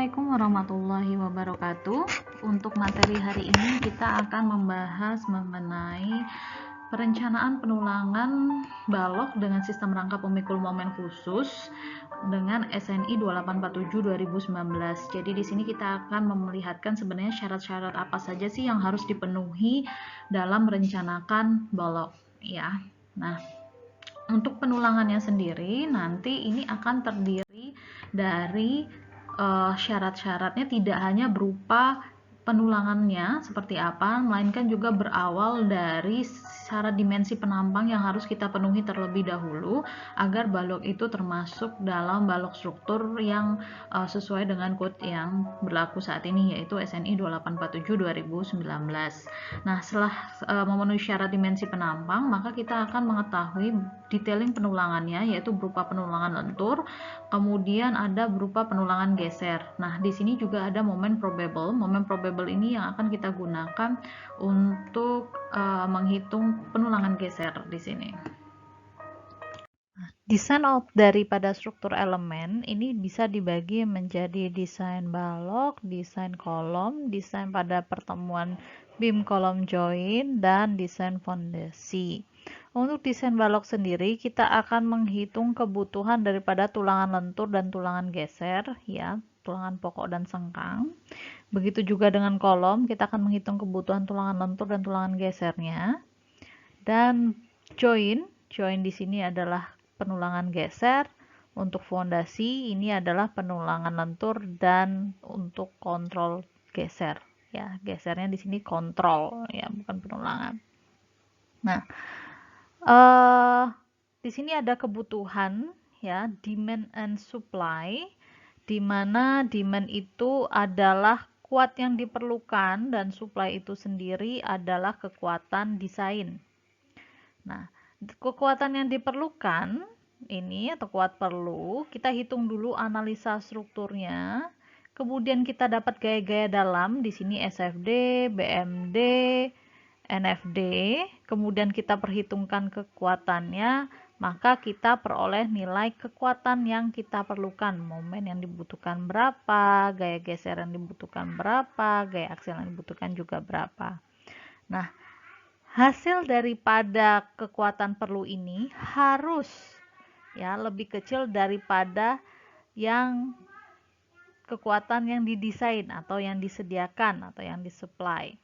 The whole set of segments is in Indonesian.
Assalamualaikum warahmatullahi wabarakatuh. Untuk materi hari ini kita akan membahas mengenai perencanaan penulangan balok dengan sistem rangka pemikul momen khusus dengan SNI 2847 2019. Jadi di sini kita akan memelihatkan sebenarnya syarat-syarat apa saja sih yang harus dipenuhi dalam merencanakan balok ya. Nah, untuk penulangannya sendiri nanti ini akan terdiri dari syarat-syaratnya tidak hanya berupa penulangannya seperti apa, melainkan juga berawal dari syarat dimensi penampang yang harus kita penuhi terlebih dahulu agar balok itu termasuk dalam balok struktur yang sesuai dengan kode yang berlaku saat ini, yaitu SNI 2847 2019. Nah, setelah memenuhi syarat dimensi penampang, maka kita akan mengetahui detailing penulangannya, yaitu berupa penulangan lentur, kemudian ada berupa penulangan geser. Nah, di sini juga ada momen probable. Momen probable ini yang akan kita gunakan untuk menghitung penulangan geser di sini. Desain daripada struktur elemen ini bisa dibagi menjadi desain balok, desain kolom, desain pada pertemuan beam kolom join, dan desain fondasi. Untuk desain balok sendiri, kita akan menghitung kebutuhan daripada tulangan lentur dan tulangan geser, ya, tulangan pokok dan sengkang. Begitu juga dengan kolom, kita akan menghitung kebutuhan tulangan lentur dan tulangan gesernya. Dan join di sini adalah penulangan geser. Untuk fondasi ini adalah penulangan lentur dan untuk kontrol geser. Ya, gesernya di sini kontrol, ya, bukan penulangan. Nah, di sini ada kebutuhan, ya, demand and supply, di mana demand itu adalah kuat yang diperlukan dan supply itu sendiri adalah kekuatan desain. Nah, kekuatan yang diperlukan ini atau kuat perlu, kita hitung dulu analisa strukturnya. Kemudian kita dapat gaya-gaya dalam, di sini SFD, BMD, NFD, kemudian kita perhitungkan kekuatannya, maka kita peroleh nilai kekuatan yang kita perlukan, momen yang dibutuhkan berapa, gaya geser yang dibutuhkan berapa, gaya aksial yang dibutuhkan juga berapa. Nah, hasil daripada kekuatan perlu ini harus, ya, lebih kecil daripada yang kekuatan yang didesain atau yang disediakan atau yang disupply.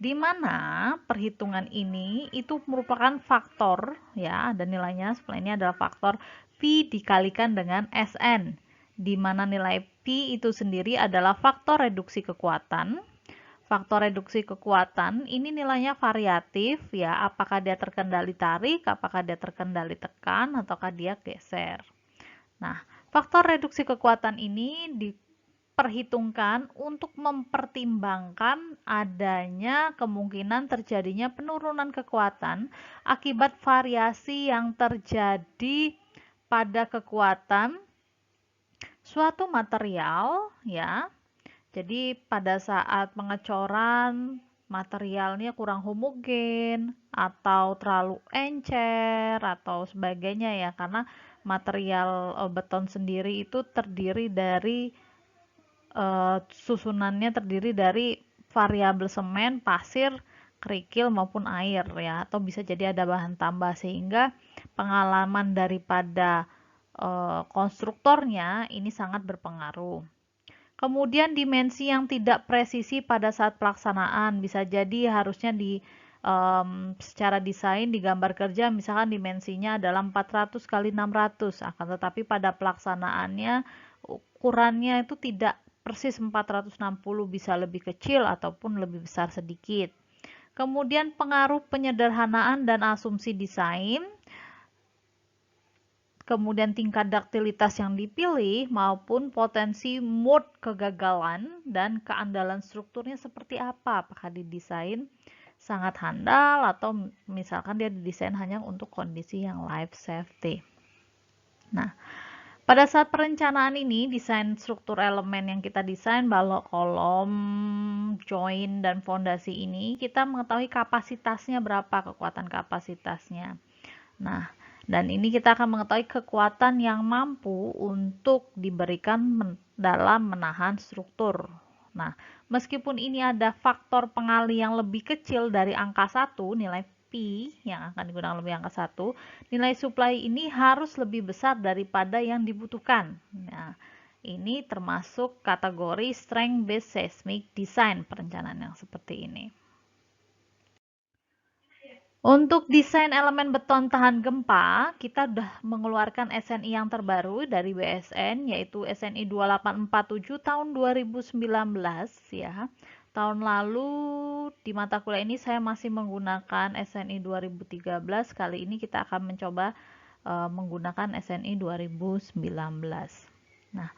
Di mana perhitungan ini itu merupakan faktor, ya, ada nilainya, setelah ini adalah faktor P dikalikan dengan SN, di mana nilai P itu sendiri adalah faktor reduksi kekuatan. Faktor reduksi kekuatan ini nilainya variatif, ya, apakah dia terkendali tarik, apakah dia terkendali tekan, ataukah dia geser. Nah, faktor reduksi kekuatan ini diperhitungkan untuk mempertimbangkan adanya kemungkinan terjadinya penurunan kekuatan akibat variasi yang terjadi pada kekuatan suatu material, ya. Jadi pada saat pengecoran materialnya kurang homogen atau terlalu encer atau sebagainya, ya, karena material beton sendiri itu terdiri dari susunannya terdiri dari variabel semen, pasir, kerikil maupun air, ya, atau bisa jadi ada bahan tambah, sehingga pengalaman daripada konstruktornya ini sangat berpengaruh. Kemudian dimensi yang tidak presisi pada saat pelaksanaan, bisa jadi harusnya secara desain di gambar kerja misalkan dimensinya adalah 400 kali 600, akan tetapi pada pelaksanaannya ukurannya itu tidak persis 460, bisa lebih kecil ataupun lebih besar sedikit. Kemudian pengaruh penyederhanaan dan asumsi desain, kemudian tingkat daktilitas yang dipilih, maupun potensi mode kegagalan dan keandalan strukturnya seperti apa, apakah didesain sangat handal atau misalkan dia didesain hanya untuk kondisi yang life safety. Nah, pada saat perencanaan ini, desain struktur elemen yang kita desain, balok, kolom, join, dan fondasi ini, kita mengetahui kapasitasnya berapa, kekuatan kapasitasnya. Nah, Dan ini kita akan mengetahui kekuatan yang mampu untuk diberikan dalam menahan struktur. Nah, meskipun ini ada faktor pengali yang lebih kecil dari angka 1, nilai Pi yang akan digunakan lebih angka 1, nilai supply ini harus lebih besar daripada yang dibutuhkan. Nah, ini termasuk kategori strength based seismic design, perencanaan yang seperti ini. Untuk desain elemen beton tahan gempa, kita sudah mengeluarkan SNI yang terbaru dari BSN, yaitu SNI 2847 tahun 2019 ya. Tahun lalu di mata kuliah ini saya masih menggunakan SNI 2013, kali ini kita akan mencoba menggunakan SNI 2019. Nah,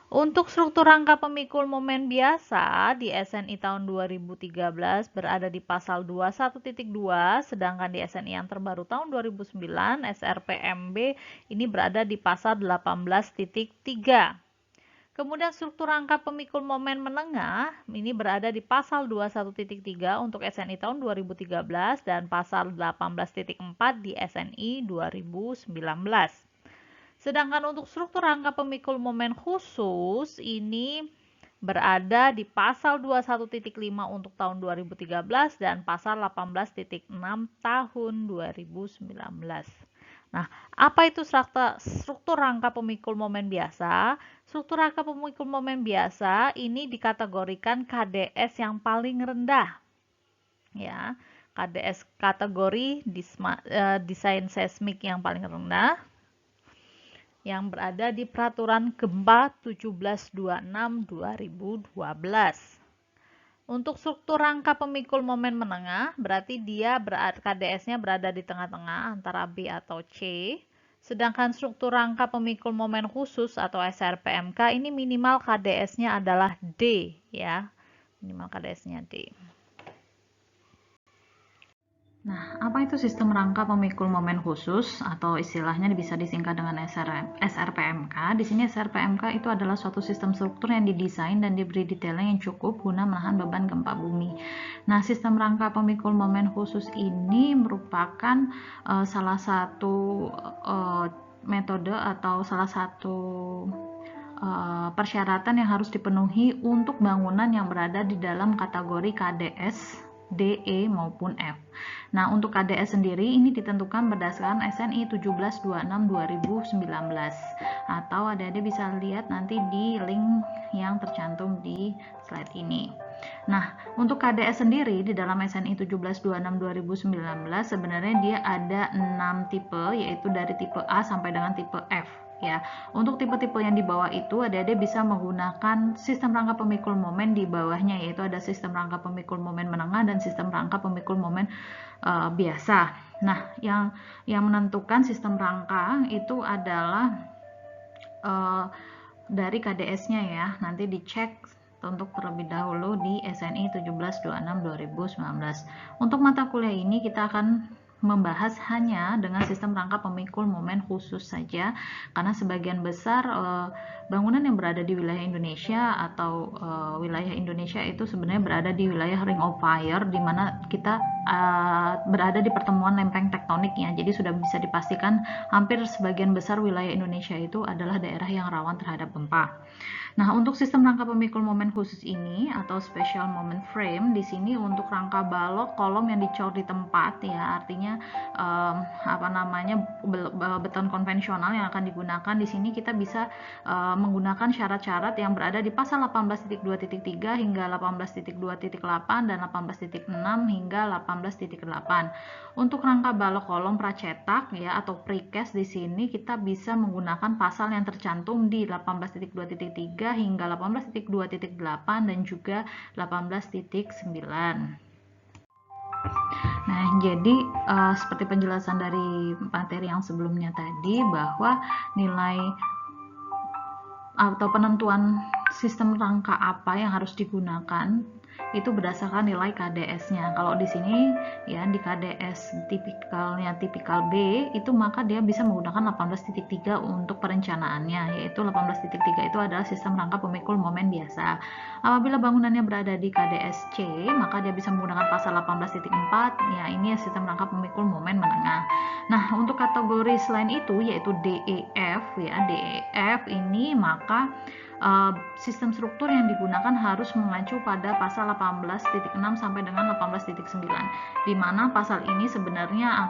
untuk struktur rangka pemikul momen biasa di SNI tahun 2013 berada di pasal 21.2, sedangkan di SNI yang terbaru tahun 2009 SRPMB ini berada di pasal 18.3. Kemudian struktur rangka pemikul momen menengah ini berada di pasal 21.3 untuk SNI tahun 2013 dan pasal 18.4 di SNI 2019. Sedangkan untuk struktur rangka pemikul momen khusus ini berada di pasal 21.5 untuk tahun 2013 dan pasal 18.6 tahun 2019. Nah, apa itu struktur rangka pemikul momen biasa? Struktur rangka pemikul momen biasa ini dikategorikan KDS yang paling rendah. Ya, KDS kategori desain seismik yang paling rendah yang berada di Peraturan Gempa 1726/2012. Untuk struktur rangka pemikul momen menengah, berarti dia KDS-nya berada di tengah-tengah antara B atau C. Sedangkan struktur rangka pemikul momen khusus atau SRPMK ini minimal KDS-nya adalah D ya. Minimal KDS-nya D. Nah, apa itu sistem rangka pemikul momen khusus atau istilahnya bisa disingkat dengan SRPMK? Di sini SRPMK itu adalah suatu sistem struktur yang didesain dan diberi detailing yang cukup guna menahan beban gempa bumi. Nah, sistem rangka pemikul momen khusus ini merupakan salah satu metode atau salah satu persyaratan yang harus dipenuhi untuk bangunan yang berada di dalam kategori KDS DE maupun F. Nah, untuk KDS sendiri ini ditentukan berdasarkan SNI 1726/2019 atau adik-adik bisa lihat nanti di link yang tercantum di slide ini. Nah, untuk KDS sendiri di dalam SNI 1726/2019 sebenarnya dia ada 6 tipe, yaitu dari tipe A sampai dengan tipe F. Ya, untuk tipe-tipe yang di bawah itu adik-adik bisa menggunakan sistem rangka pemikul momen di bawahnya, yaitu ada sistem rangka pemikul momen menengah dan sistem rangka pemikul momen biasa. Nah, yang menentukan sistem rangka itu adalah dari KDS-nya ya. Nanti dicek untuk terlebih dahulu di SNI 1726/2019. Untuk mata kuliah ini kita akan membahas hanya dengan sistem rangka pemikul momen khusus saja, karena sebagian besar bangunan yang berada di wilayah Indonesia atau wilayah Indonesia itu sebenarnya berada di wilayah Ring of Fire, di mana kita berada di pertemuan lempeng tektonik ya. Jadi sudah bisa dipastikan hampir sebagian besar wilayah Indonesia itu adalah daerah yang rawan terhadap gempa. Nah, untuk sistem rangka pemikul momen khusus ini atau special moment frame, di sini untuk rangka balok kolom yang dicor di tempat ya, artinya beton konvensional yang akan digunakan di sini kita bisa menggunakan syarat-syarat yang berada di pasal 18.2.3 hingga 18.2.8 dan 18.6 hingga 18.8. Untuk rangka balok kolom pracetak ya atau precast di sini kita bisa menggunakan pasal yang tercantum di 18.2.3 hingga 18.2.8 dan juga 18.9. Nah, jadi seperti penjelasan dari materi yang sebelumnya tadi, bahwa nilai atau penentuan sistem rangka apa yang harus digunakan itu berdasarkan nilai KDS-nya. Kalau di sini ya di KDS tipikal B itu maka dia bisa menggunakan 18.3 untuk perencanaannya, yaitu 18.3 itu adalah sistem rangka pemikul momen biasa. Apabila bangunannya berada di KDS C, maka dia bisa menggunakan pasal 18.4, ya ini sistem rangka pemikul momen menengah. Nah, untuk kategori selain itu yaitu DEF ya, DEF ini maka sistem struktur yang digunakan harus mengacu pada pasal 18.6 sampai dengan 18.9, di mana pasal ini sebenarnya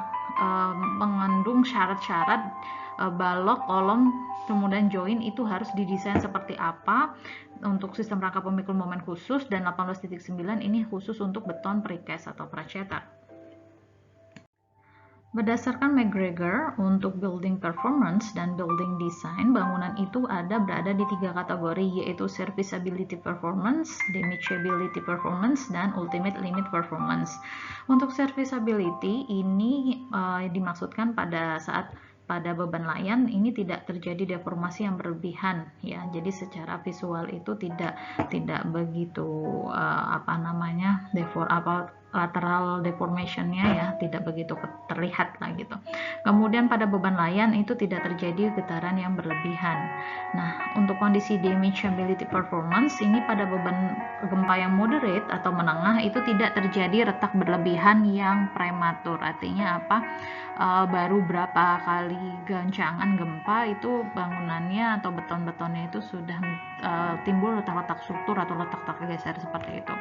mengandung syarat-syarat balok, kolom, kemudian join itu harus didesain seperti apa untuk sistem rangka pemikul momen khusus, dan 18.9 ini khusus untuk beton precast atau pracetak. Berdasarkan McGregor, untuk building performance dan building design, bangunan itu berada di 3 kategori, yaitu serviceability performance, damageability performance, dan ultimate limit performance. Untuk serviceability ini dimaksudkan pada saat pada beban layan ini tidak terjadi deformasi yang berlebihan ya, jadi secara visual itu tidak begitu lateral deformationnya ya tidak begitu terlihat lah gitu. Kemudian pada beban layan itu tidak terjadi getaran yang berlebihan. Nah, untuk kondisi damageability performance ini pada beban gempa yang moderate atau menengah itu tidak terjadi retak berlebihan yang prematur. Artinya apa? Baru berapa kali goncangan gempa itu bangunannya atau beton-betonnya itu sudah timbul letak-letak struktur atau letak-letak geser seperti itu.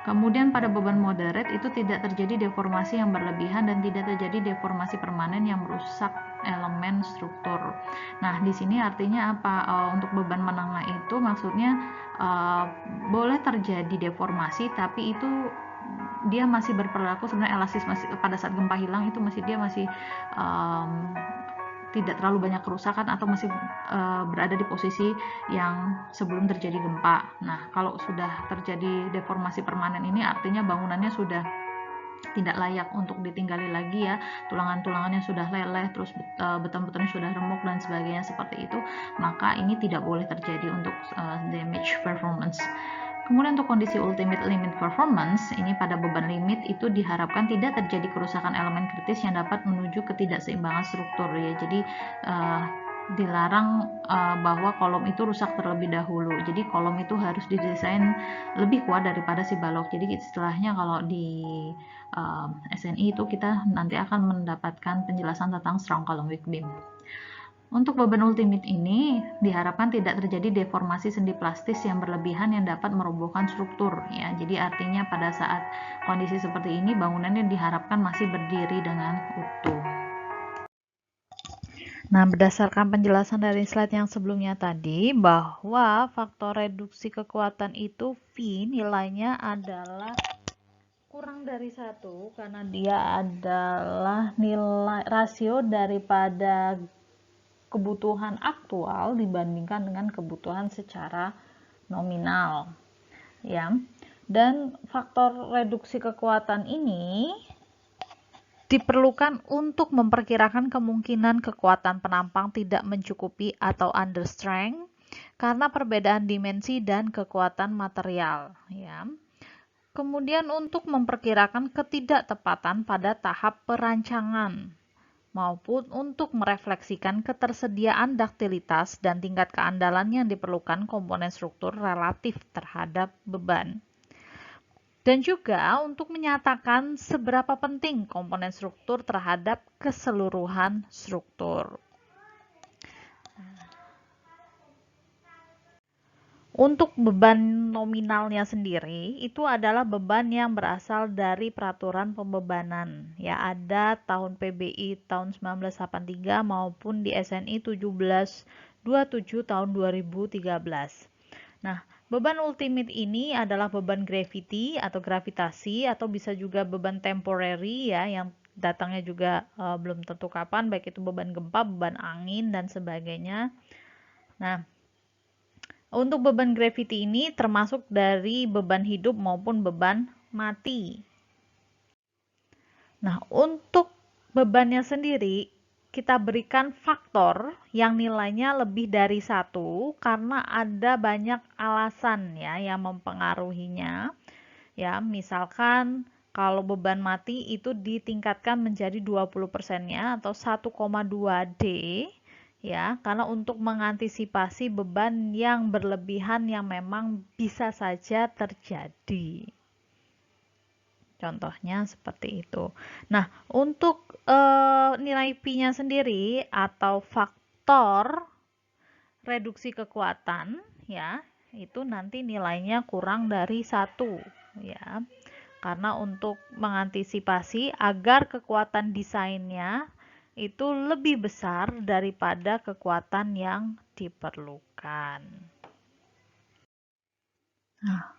Kemudian pada beban moderate itu tidak terjadi deformasi yang berlebihan dan tidak terjadi deformasi permanen yang merusak elemen struktur. Nah, di sini artinya apa? Untuk beban menengah itu maksudnya boleh terjadi deformasi, tapi itu dia masih berperilaku sebenarnya elastis, masih pada saat gempa hilang itu masih tidak terlalu banyak kerusakan atau masih berada di posisi yang sebelum terjadi gempa. Nah, kalau sudah terjadi deformasi permanen ini artinya bangunannya sudah tidak layak untuk ditinggali lagi ya, tulangan-tulangannya sudah leleh, terus beton-betonnya sudah remuk dan sebagainya seperti itu, maka ini tidak boleh terjadi untuk damage performance. Kemudian untuk kondisi ultimate limit performance, ini pada beban limit itu diharapkan tidak terjadi kerusakan elemen kritis yang dapat menuju ketidakseimbangan struktur ya. Jadi dilarang bahwa kolom itu rusak terlebih dahulu. Jadi kolom itu harus didesain lebih kuat daripada si balok. Jadi istilahnya kalau di SNI itu kita nanti akan mendapatkan penjelasan tentang strong column weak beam. Untuk beban ultimate ini diharapkan tidak terjadi deformasi sendi plastis yang berlebihan yang dapat merobohkan struktur ya. Jadi artinya pada saat kondisi seperti ini bangunannya diharapkan masih berdiri dengan utuh. Nah, berdasarkan penjelasan dari slide yang sebelumnya tadi bahwa faktor reduksi kekuatan itu V nilainya adalah kurang dari 1 karena dia adalah nilai rasio daripada kebutuhan aktual dibandingkan dengan kebutuhan secara nominal ya. Dan faktor reduksi kekuatan ini diperlukan untuk memperkirakan kemungkinan kekuatan penampang tidak mencukupi atau under strength karena perbedaan dimensi dan kekuatan material ya. Kemudian untuk memperkirakan ketidaktepatan pada tahap perancangan maupun untuk merefleksikan ketersediaan daktilitas dan tingkat keandalan yang diperlukan komponen struktur relatif terhadap beban. Dan juga untuk menyatakan seberapa penting komponen struktur terhadap keseluruhan struktur. Untuk beban nominalnya sendiri itu adalah beban yang berasal dari peraturan pembebanan ya, ada tahun PBI tahun 1983 maupun di SNI 1727 tahun 2013. Nah, beban ultimate ini adalah beban gravity atau gravitasi atau bisa juga beban temporary ya, yang datangnya juga belum tentu kapan, baik itu beban gempa, beban angin dan sebagainya. Nah, untuk beban gravity ini termasuk dari beban hidup maupun beban mati. Nah, untuk bebannya sendiri kita berikan faktor yang nilainya lebih dari 1 karena ada banyak alasan ya yang mempengaruhinya. Ya, misalkan kalau beban mati itu ditingkatkan menjadi 20%-nya atau 1,2 D ya, karena untuk mengantisipasi beban yang berlebihan yang memang bisa saja terjadi. Contohnya seperti itu. Nah, untuk nilai P-nya sendiri atau faktor reduksi kekuatan ya, itu nanti nilainya kurang dari 1 ya. Karena untuk mengantisipasi agar kekuatan desainnya itu lebih besar daripada kekuatan yang diperlukan. Nah,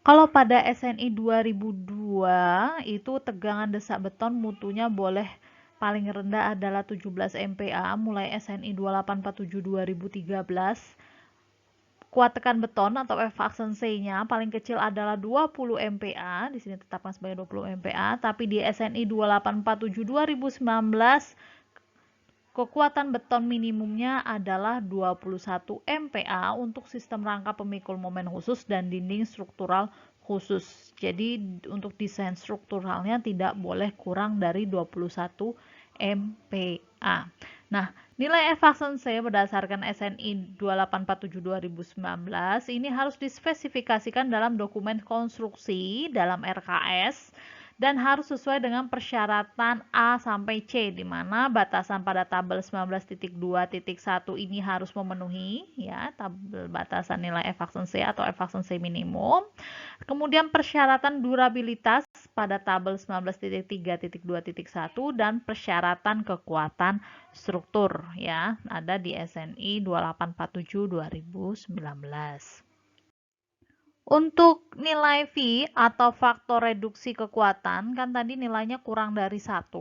kalau pada SNI 2002 itu tegangan desak beton mutunya boleh paling rendah adalah 17 MPa mulai SNI 2847 2013. Kuat tekan beton atau F aksensenya paling kecil adalah 20 MPa, di sini tetapkan sebagai 20 MPa, tapi di SNI 2847 2019 kekuatan beton minimumnya adalah 21 MPa untuk sistem rangka pemikul momen khusus dan dinding struktural khusus. Jadi untuk desain strukturalnya tidak boleh kurang dari 21 MPa. Nah, nilai efficiency berdasarkan SNI 2847 2019 ini harus dispesifikasikan dalam dokumen konstruksi dalam RKS dan harus sesuai dengan persyaratan A sampai C, di mana batasan pada tabel 19.2.1 ini harus memenuhi ya tabel batasan nilai efficiency atau efficiency minimum. Kemudian persyaratan durabilitas pada tabel 19.3.2.1 dan persyaratan kekuatan struktur ya ada di SNI 2847 2019. Untuk nilai V atau faktor reduksi kekuatan, kan tadi nilainya kurang dari 1.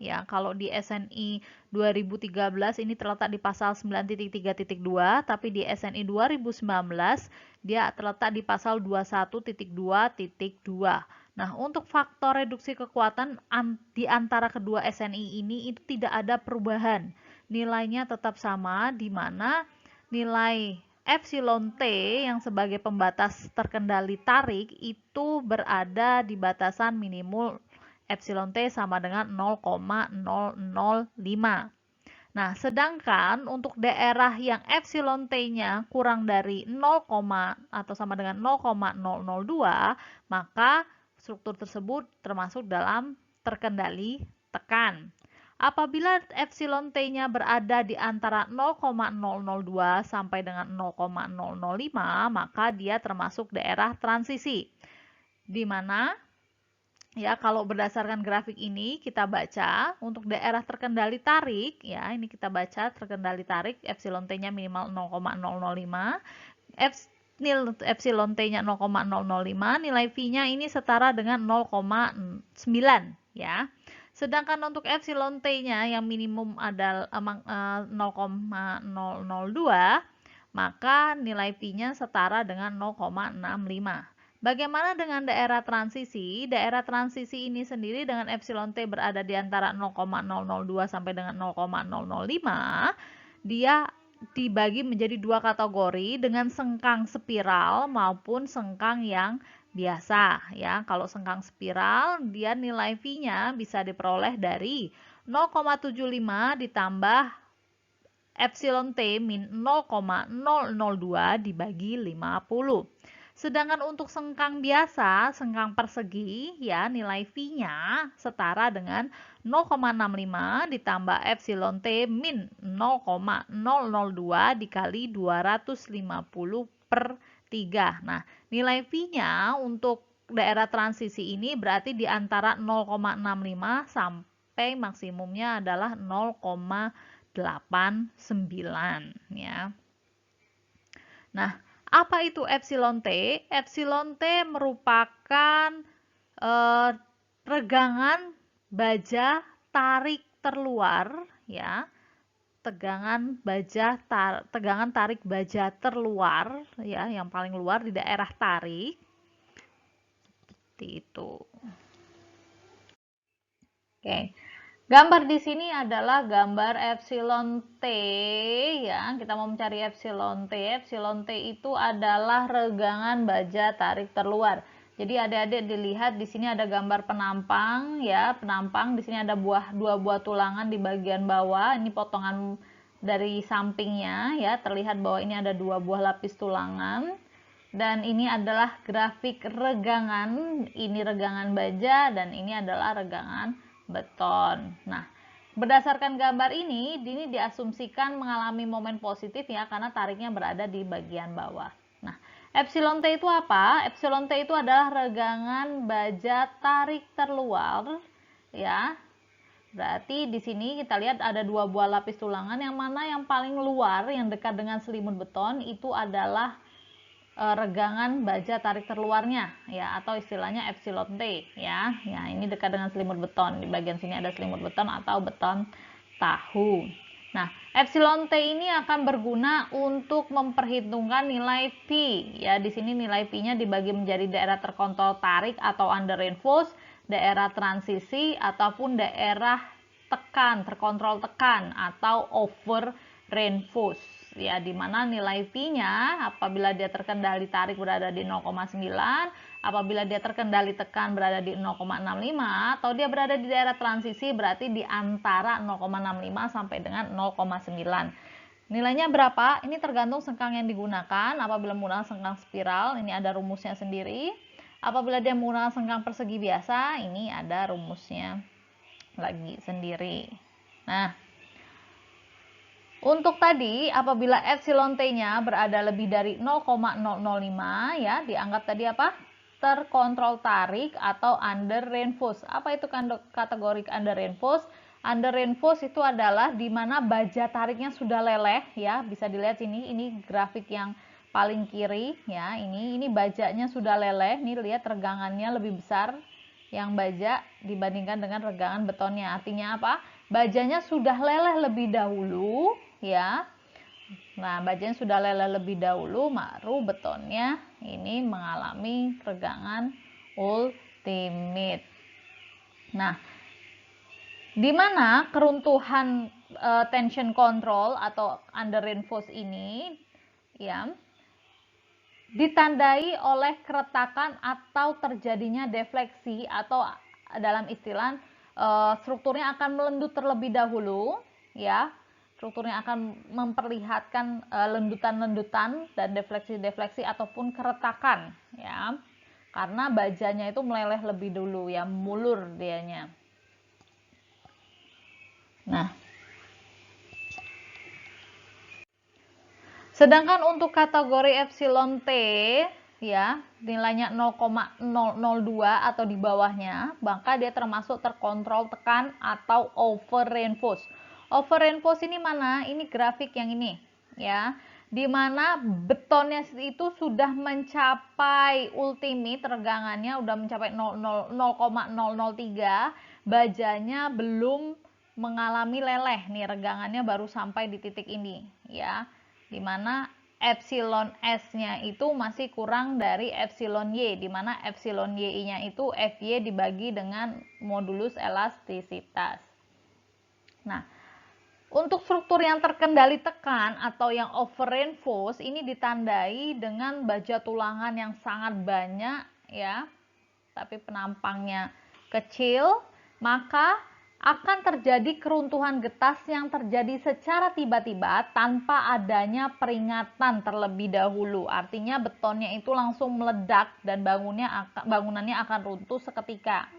Ya, kalau di SNI 2013 ini terletak di pasal 9.3.2, tapi di SNI 2019 dia terletak di pasal 21.2.2. Nah, untuk faktor reduksi kekuatan di antara kedua SNI ini itu tidak ada perubahan. Nilainya tetap sama, di mana nilai epsilon T yang sebagai pembatas terkendali tarik itu berada di batasan minimal epsilon T sama dengan 0,005. Nah, sedangkan untuk daerah yang epsilon T-nya kurang dari 0, atau sama dengan 0,002, maka struktur tersebut termasuk dalam terkendali tekan. Apabila epsilon T-nya berada di antara 0,002 sampai dengan 0,005, maka dia termasuk daerah transisi. Di mana ya kalau berdasarkan grafik ini kita baca untuk daerah terkendali tarik ya, ini kita baca terkendali tarik epsilon T-nya minimal 0,005, epsilon T-nya 0,005, nilai V-nya ini setara dengan 0,9 ya. Sedangkan untuk epsilon T-nya yang minimum adalah 0,002, maka nilai V-nya setara dengan 0,65. Bagaimana dengan daerah transisi? Daerah transisi ini sendiri dengan epsilon T berada di antara 0,002 sampai dengan 0,005, dia dibagi menjadi dua kategori dengan sengkang spiral maupun sengkang yang biasa ya. Kalau sengkang spiral dia nilai V-nya bisa diperoleh dari 0,75 ditambah epsilon T min 0,002 dibagi 50. Sedangkan untuk sengkang biasa, sengkang persegi ya nilai V-nya setara dengan 0,65 ditambah epsilon T min 0,002 dikali 250 per 3. Nah, nilai V-nya untuk daerah transisi ini berarti di antara 0,65 sampai maksimumnya adalah 0,89 ya. Nah, apa itu epsilon T? Epsilon T merupakan regangan baja tarik terluar ya. Tegangan tarik baja terluar ya, yang paling luar di daerah tarik. Seperti itu. Oke. Gambar di sini adalah gambar epsilon T ya. Kita mau mencari epsilon T. Epsilon T itu adalah regangan baja tarik terluar. Jadi adik-adik dilihat di sini ada gambar penampang ya, penampang di sini ada dua buah tulangan di bagian bawah. Ini potongan dari sampingnya ya, terlihat bahwa ini ada dua buah lapis tulangan. Dan ini adalah grafik regangan, ini regangan baja dan ini adalah regangan beton. Nah, berdasarkan gambar ini diasumsikan mengalami momen positif ya, karena tariknya berada di bagian bawah. Nah, epsilon T itu apa? Epsilon T itu adalah regangan baja tarik terluar ya. Berarti di sini kita lihat ada dua buah lapis tulangan, yang mana yang paling luar yang dekat dengan selimut beton itu adalah regangan baja tarik terluarnya ya, atau istilahnya epsilon T ya. Ya, ini dekat dengan selimut beton. Di bagian sini ada selimut beton atau beton tahu. Nah, epsilon T ini akan berguna untuk memperhitungkan nilai P ya. Di sini nilai P-nya dibagi menjadi daerah terkontrol tarik atau under reinforce, daerah transisi ataupun daerah tekan, terkontrol tekan atau over reinforce ya, dimana nilai P-nya apabila dia terkendali tarik berada di 0,9, apabila dia terkendali tekan berada di 0,65, atau dia berada di daerah transisi berarti di antara 0,65 sampai dengan 0,9. Nilainya berapa? Ini tergantung sengkang yang digunakan. Apabila menggunakan sengkang spiral, ini ada rumusnya sendiri. Apabila dia menggunakan sengkang persegi biasa, ini ada rumusnya lagi sendiri. Nah, untuk tadi, apabila epsilon T-nya berada lebih dari 0,005 ya, dianggap tadi apa? Terkontrol tarik atau under reinforce. Apa itu kategori under reinforce? Under reinforce itu adalah di mana baja tariknya sudah leleh ya, bisa dilihat sini, ini grafik yang paling kiri ya, ini bajanya sudah leleh, nih lihat regangannya lebih besar yang baja dibandingkan dengan regangan betonnya. Artinya apa? Bajanya sudah leleh lebih dahulu ya. Nah, bajanya sudah leleh lebih dahulu, baru betonnya ini mengalami regangan ultimate. Nah, di mana keruntuhan tension control atau under reinforce ini ya ditandai oleh keretakan atau terjadinya defleksi, atau dalam istilah strukturnya akan melendut terlebih dahulu ya. Strukturnya akan memperlihatkan lendutan-lendutan dan defleksi-defleksi ataupun keretakan ya. Karena bajanya itu meleleh lebih dulu ya, mulur dianya. Nah, sedangkan untuk kategori epsilon T ya, nilainya 0,002 atau di bawahnya, maka dia termasuk terkontrol tekan atau over reinforce. Over reinforce ini mana? Ini grafik yang ini ya, di mana betonnya itu sudah mencapai ultimate regangannya, udah mencapai 0,003, bajanya belum mengalami leleh nih, regangannya baru sampai di titik ini ya, dimana epsilon S-nya itu masih kurang dari epsilon Y, dimana epsilon Y-nya itu Fy dibagi dengan modulus elastisitas. Nah, untuk struktur yang terkendali tekan atau yang over reinforce ini ditandai dengan baja tulangan yang sangat banyak ya, tapi penampangnya kecil, maka akan terjadi keruntuhan getas yang terjadi secara tiba-tiba tanpa adanya peringatan terlebih dahulu. Artinya betonnya itu langsung meledak dan bangunannya akan runtuh seketika.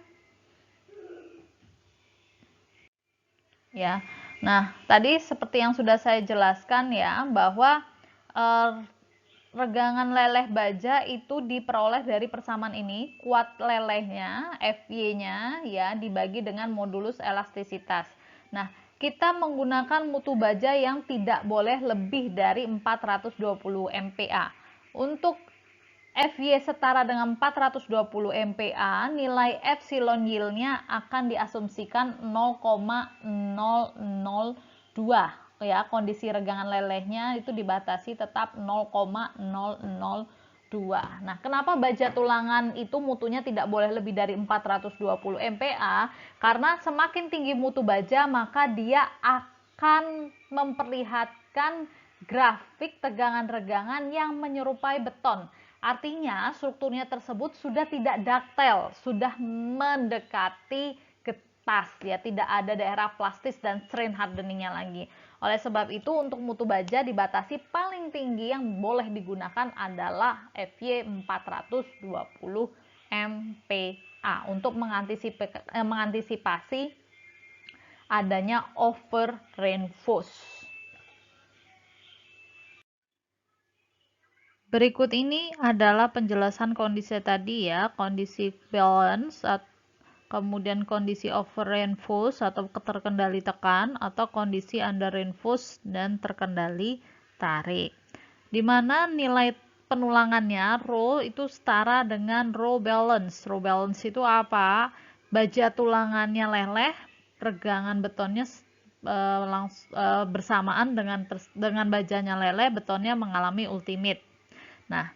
Ya. Nah, tadi seperti yang sudah saya jelaskan ya, bahwa regangan leleh baja itu diperoleh dari persamaan ini, kuat lelehnya Fy-nya ya dibagi dengan modulus elastisitas. Nah, kita menggunakan mutu baja yang tidak boleh lebih dari 420 MPa. Untuk Fy setara dengan 420 MPa, nilai epsilon yield-nya akan diasumsikan 0,002 ya. Kondisi regangan lelehnya itu dibatasi tetap 0,002. Nah, kenapa baja tulangan itu mutunya tidak boleh lebih dari 420 MPa? Karena semakin tinggi mutu baja, maka dia akan memperlihatkan grafik tegangan regangan yang menyerupai beton. Artinya strukturnya tersebut sudah tidak ductile, sudah mendekati getas ya, tidak ada daerah plastis dan strain hardeningnya lagi. Oleh sebab itu untuk mutu baja dibatasi paling tinggi yang boleh digunakan adalah FY 420 MPa untuk mengantisipasi adanya over reinforce. Berikut ini adalah penjelasan kondisi tadi ya, kondisi balance, kemudian kondisi over reinforce atau terkendali tekan, atau kondisi under reinforce dan terkendali tarik. Di mana nilai penulangannya rho itu setara dengan rho balance. Rho balance itu apa? Baja tulangannya leleh, regangan betonnya bersamaan dengan bajanya leleh, betonnya mengalami ultimate. Nah,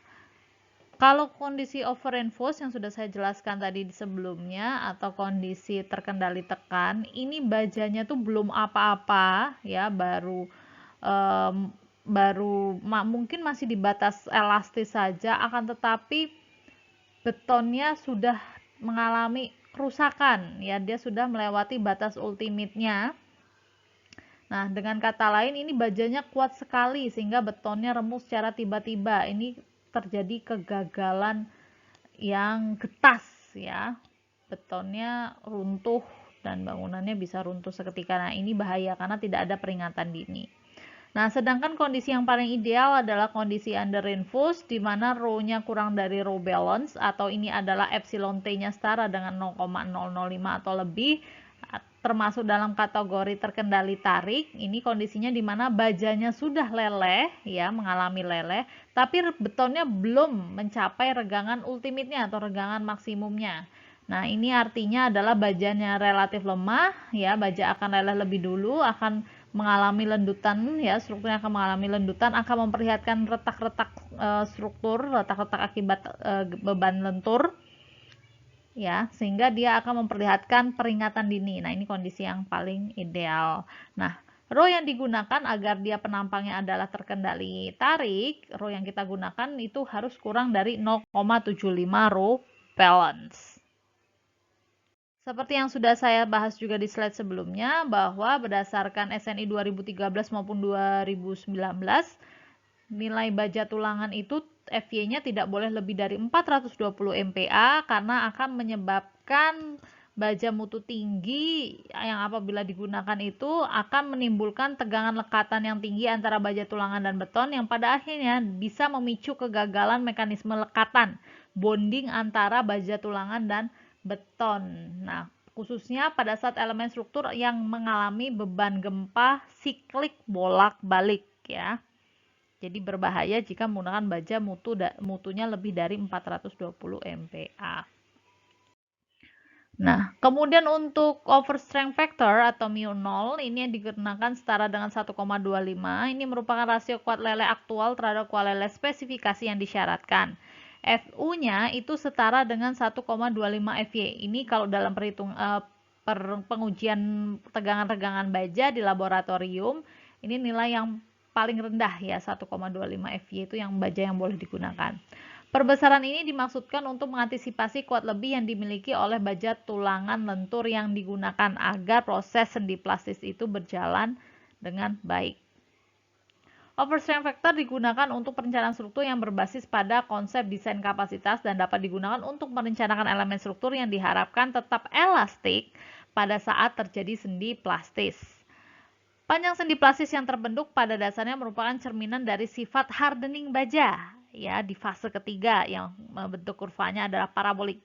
kalau kondisi over reinforce yang sudah saya jelaskan tadi sebelumnya atau kondisi terkendali tekan, ini bajanya tuh belum apa-apa ya, mungkin masih di batas elastis saja, akan tetapi betonnya sudah mengalami kerusakan ya, dia sudah melewati batas ultimate-nya. Nah, dengan kata lain ini bajanya kuat sekali sehingga betonnya remuk secara tiba-tiba. Ini terjadi kegagalan yang getas ya. Betonnya runtuh dan bangunannya bisa runtuh seketika. Nah, ini bahaya karena tidak ada peringatan dini. Nah, sedangkan kondisi yang paling ideal adalah kondisi under reinforce di mana rho-nya kurang dari rho balance, atau ini adalah epsilon T-nya setara dengan 0,005 atau lebih, termasuk dalam kategori terkendali tarik. Ini kondisinya di mana bajanya sudah leleh ya, mengalami leleh, tapi betonnya belum mencapai regangan ultimate-nya atau regangan maksimumnya. Nah, ini artinya adalah bajanya relatif lemah ya, baja akan leleh lebih dulu, akan mengalami lendutan ya, strukturnya akan mengalami lendutan, akan memperlihatkan retak-retak struktur, retak-retak akibat beban lentur ya, sehingga dia akan memperlihatkan peringatan dini. Nah, ini kondisi yang paling ideal. Nah, rho yang digunakan agar dia penampangnya adalah terkendali tarik, rho yang kita gunakan itu harus kurang dari 0,75 rho balance. Seperti yang sudah saya bahas juga di slide sebelumnya, bahwa berdasarkan SNI 2013 maupun 2019, nilai baja tulangan itu FY-nya tidak boleh lebih dari 420 MPa karena akan menyebabkan baja mutu tinggi yang apabila digunakan itu akan menimbulkan tegangan lekatan yang tinggi antara baja tulangan dan beton yang pada akhirnya bisa memicu kegagalan mekanisme lekatan bonding antara baja tulangan dan beton. Nah, khususnya pada saat elemen struktur yang mengalami beban gempa siklik bolak-balik ya. Jadi berbahaya jika menggunakan baja mutunya lebih dari 420 MPa. Nah, kemudian untuk overstrength factor atau mu0 ini yang digunakan setara dengan 1,25. Ini merupakan rasio kuat lele aktual terhadap kuat lele spesifikasi yang disyaratkan. Fu-nya itu setara dengan 1,25 FY. Ini kalau dalam pengujian tegangan-tegangan baja di laboratorium, ini nilai yang paling rendah ya, 1,25 FY itu yang baja yang boleh digunakan. Perbesaran ini dimaksudkan untuk mengantisipasi kuat lebih yang dimiliki oleh baja tulangan lentur yang digunakan agar proses sendi plastis itu berjalan dengan baik. Overstrength factor digunakan untuk perencanaan struktur yang berbasis pada konsep desain kapasitas dan dapat digunakan untuk merencanakan elemen struktur yang diharapkan tetap elastik pada saat terjadi sendi plastis. Panjang sendi plastis yang terbentuk pada dasarnya merupakan cerminan dari sifat hardening baja ya di fase ketiga yang membentuk kurvanya adalah parabolik.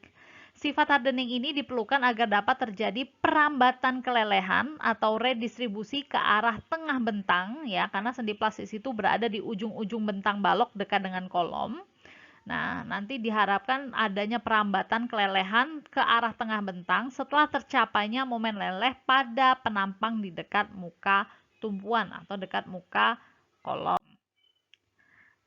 Sifat hardening ini diperlukan agar dapat terjadi perambatan kelelehan atau redistribusi ke arah tengah bentang ya, karena sendi plastis itu berada di ujung-ujung bentang balok dekat dengan kolom. Nah, nanti diharapkan adanya perambatan kelelehan ke arah tengah bentang setelah tercapainya momen leleh pada penampang di dekat muka tumpuan atau dekat muka kolom.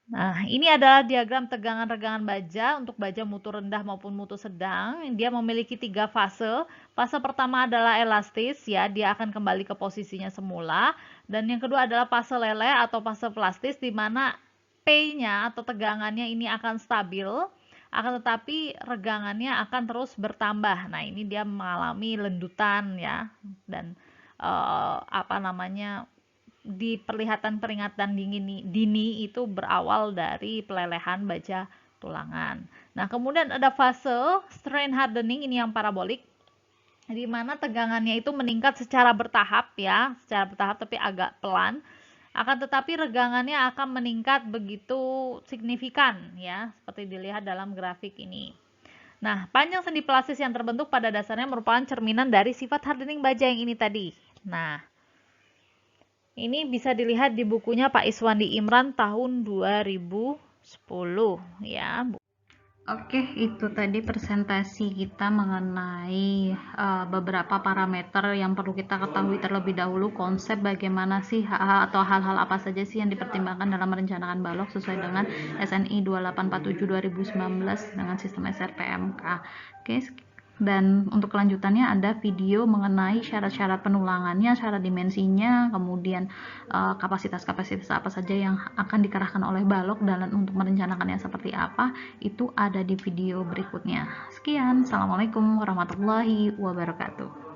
Nah, ini adalah diagram tegangan regangan baja untuk baja mutu rendah maupun mutu sedang. Dia memiliki 3 fase. Fase pertama adalah elastis ya, dia akan kembali ke posisinya semula. Dan yang kedua adalah fase leleh atau fase plastis di mana P-nya atau tegangannya ini akan stabil, akan tetapi regangannya akan terus bertambah. Nah, ini dia mengalami lendutan ya, dan apa namanya, di peringatan dini itu berawal dari pelelehan baja tulangan. Nah, kemudian ada fase strain hardening, ini yang parabolik, di mana tegangannya itu meningkat secara bertahap ya, secara bertahap tapi agak pelan. Akan tetapi regangannya akan meningkat begitu signifikan ya, seperti dilihat dalam grafik ini. Nah, panjang sendi plastis yang terbentuk pada dasarnya merupakan cerminan dari sifat hardening baja yang ini tadi. Nah, ini bisa dilihat di bukunya Pak Iswandi Imran tahun 2010 ya. Oke, itu tadi presentasi kita mengenai beberapa parameter yang perlu kita ketahui terlebih dahulu, konsep bagaimana sih atau hal-hal apa saja sih yang dipertimbangkan dalam merencanakan balok sesuai dengan SNI 2847 2019 dengan sistem SRPMK. Oke, dan untuk kelanjutannya ada video mengenai syarat-syarat penulangannya, syarat dimensinya, kemudian kapasitas-kapasitas apa saja yang akan dikerahkan oleh balok dan untuk merencanakannya seperti apa, itu ada di video berikutnya. Sekian, Assalamualaikum warahmatullahi wabarakatuh.